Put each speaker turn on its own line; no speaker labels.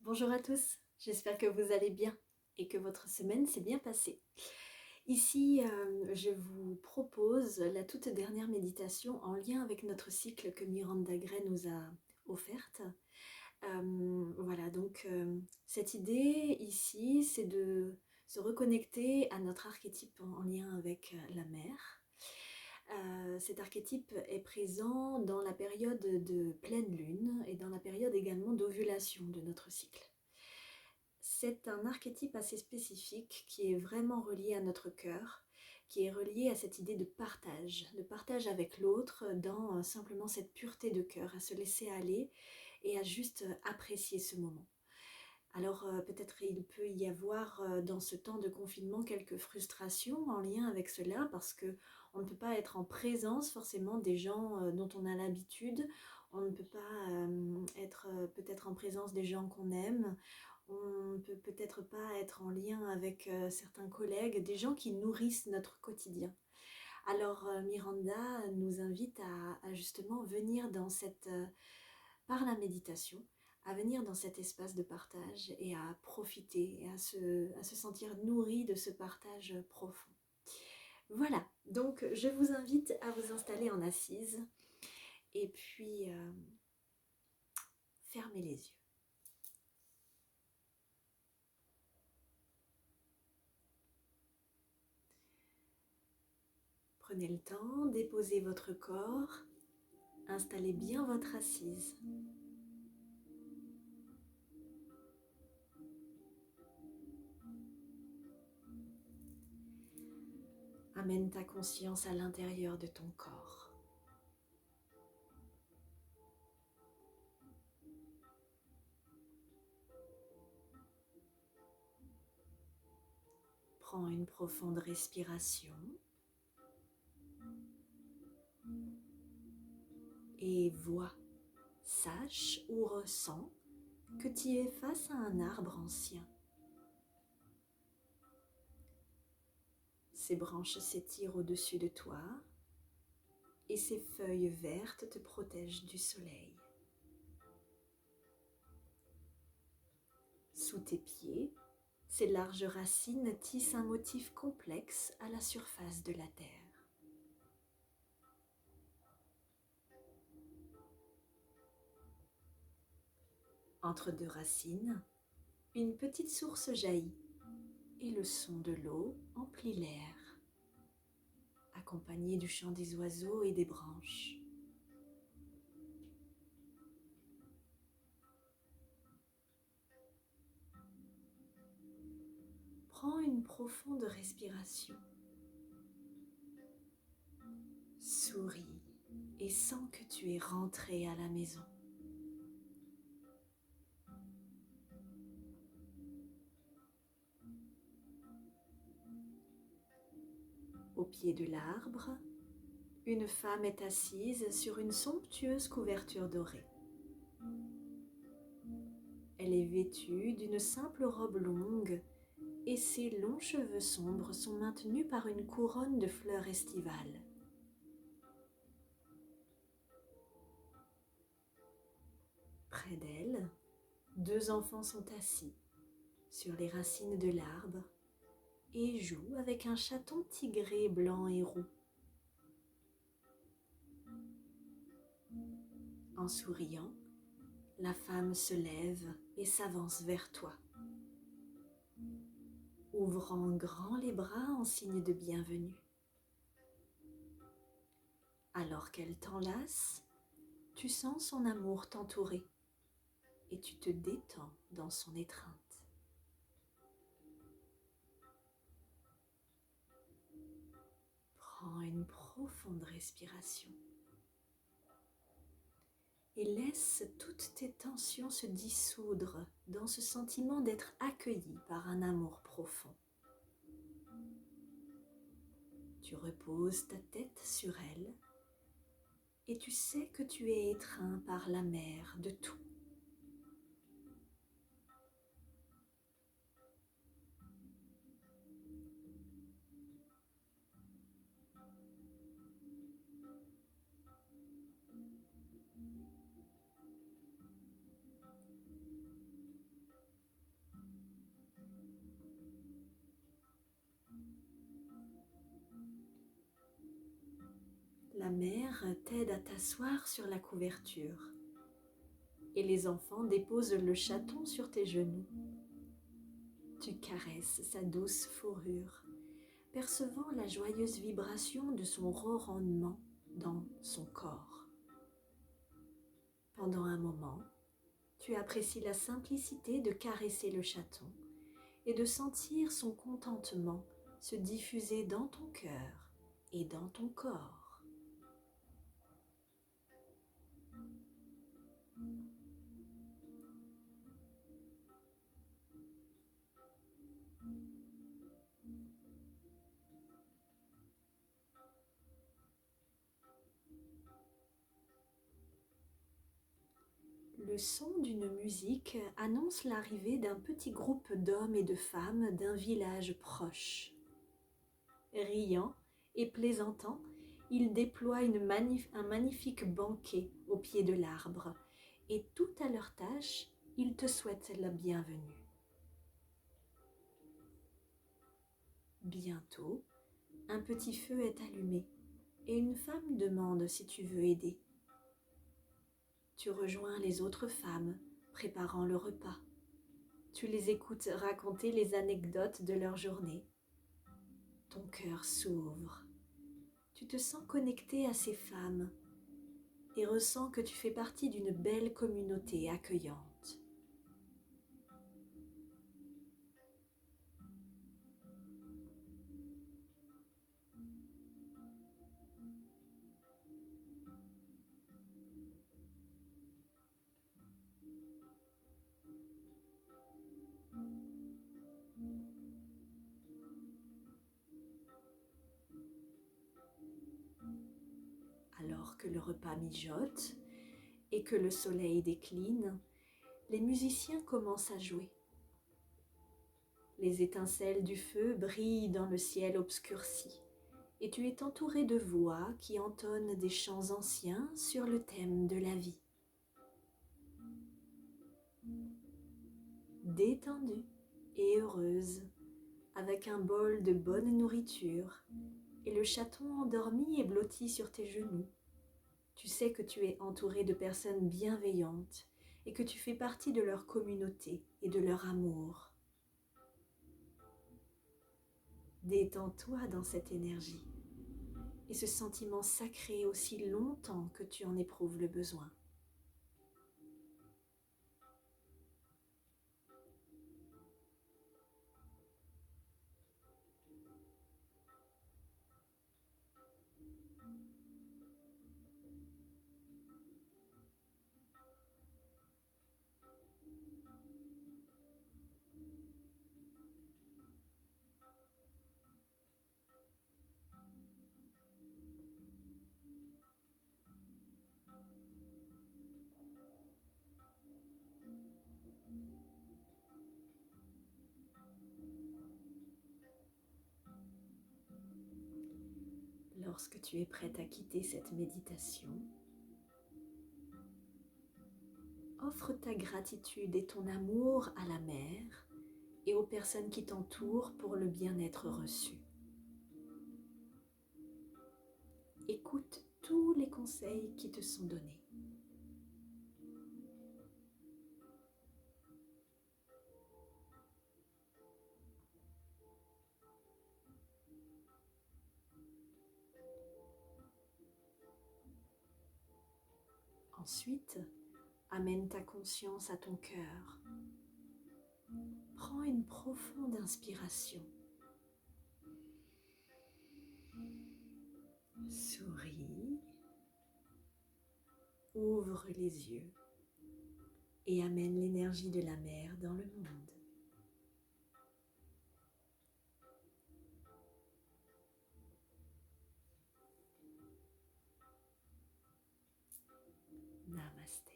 Bonjour à tous, j'espère que vous allez bien et que votre semaine s'est bien passée. Ici, je vous propose la toute dernière méditation en lien avec notre cycle que Miranda Gray nous a offerte. Voilà, donc cette idée ici, c'est de se reconnecter à notre archétype en lien avec la mer. Cet archétype est présent dans la période de pleine lune et dans la période également d'ovulation de notre cycle. C'est un archétype assez spécifique qui est vraiment relié à notre cœur, qui est relié à cette idée de partage avec l'autre dans simplement cette pureté de cœur, à se laisser aller et à juste apprécier ce moment. Alors peut-être il peut y avoir dans ce temps de confinement quelques frustrations en lien avec cela parce que on ne peut pas être en présence forcément des gens dont on a l'habitude, on ne peut pas être peut-être en présence des gens qu'on aime, on ne peut peut-être pas être en lien avec certains collègues, des gens qui nourrissent notre quotidien. Alors Miranda nous invite à justement venir dans cette, par la méditation, à venir dans cet espace de partage et à profiter et à se sentir nourri de ce partage profond. Voilà, donc je vous invite à vous installer en assise et puis fermez les yeux. Prenez le temps, déposez votre corps, installez bien votre assise. Amène ta conscience à l'intérieur de ton corps. Prends une profonde respiration et vois, sache ou ressens que tu es face à un arbre ancien. Ses branches s'étirent au-dessus de toi et ses feuilles vertes te protègent du soleil. Sous tes pieds, ses larges racines tissent un motif complexe à la surface de la terre. Entre deux racines, une petite source jaillit et le son de l'eau emplit l'air, accompagné du chant des oiseaux et des branches. Prends une profonde respiration. Souris et sens que tu es rentré à la maison. Au pied de l'arbre, une femme est assise sur une somptueuse couverture dorée. Elle est vêtue d'une simple robe longue et ses longs cheveux sombres sont maintenus par une couronne de fleurs estivales. Près d'elle, deux enfants sont assis sur les racines de l'arbre et jouent avec un chaton tigré blanc et roux. En souriant, la femme se lève et s'avance vers toi, ouvrant grand les bras en signe de bienvenue. Alors qu'elle t'enlace, tu sens son amour t'entourer et tu te détends dans son étreinte. Prends une profonde respiration et laisse toutes tes tensions se dissoudre dans ce sentiment d'être accueilli par un amour profond. Tu reposes ta tête sur elle et tu sais que tu es étreint par la mère de tout. mère t'aide à t'asseoir sur la couverture et les enfants déposent le chaton sur tes genoux. Tu caresses sa douce fourrure, percevant la joyeuse vibration de son ronronnement dans son corps. Pendant un moment, tu apprécies la simplicité de caresser le chaton et de sentir son contentement se diffuser dans ton cœur et dans ton corps. Le son d'une musique annonce l'arrivée d'un petit groupe d'hommes et de femmes d'un village proche. Riant et plaisantant, ils déploient un magnifique banquet au pied de l'arbre et tout à leur tâche, ils te souhaitent la bienvenue. Bientôt, un petit feu est allumé et une femme demande si tu veux aider. Tu rejoins les autres femmes préparant le repas. Tu les écoutes raconter les anecdotes de leur journée. Ton cœur s'ouvre. Tu te sens connecté à ces femmes et ressens que tu fais partie d'une belle communauté accueillante. Alors que le repas mijote et que le soleil décline, les musiciens commencent à jouer. Les étincelles du feu brillent dans le ciel obscurci et tu es entouré de voix qui entonnent des chants anciens sur le thème de la vie. Détendue et heureuse, avec un bol de bonne nourriture et le chaton endormi et blotti sur tes genoux, tu sais que tu es entouré de personnes bienveillantes et que tu fais partie de leur communauté et de leur amour. Détends-toi dans cette énergie et ce sentiment sacré aussi longtemps que tu en éprouves le besoin. Lorsque tu es prête à quitter cette méditation, offre ta gratitude et ton amour à la mer et aux personnes qui t'entourent pour le bien-être reçu. Écoute tous les conseils qui te sont donnés. Ensuite, amène ta conscience à ton cœur. Prends une profonde inspiration. Souris. Ouvre les yeux et amène l'énergie de la mer dans le monde. Namasté.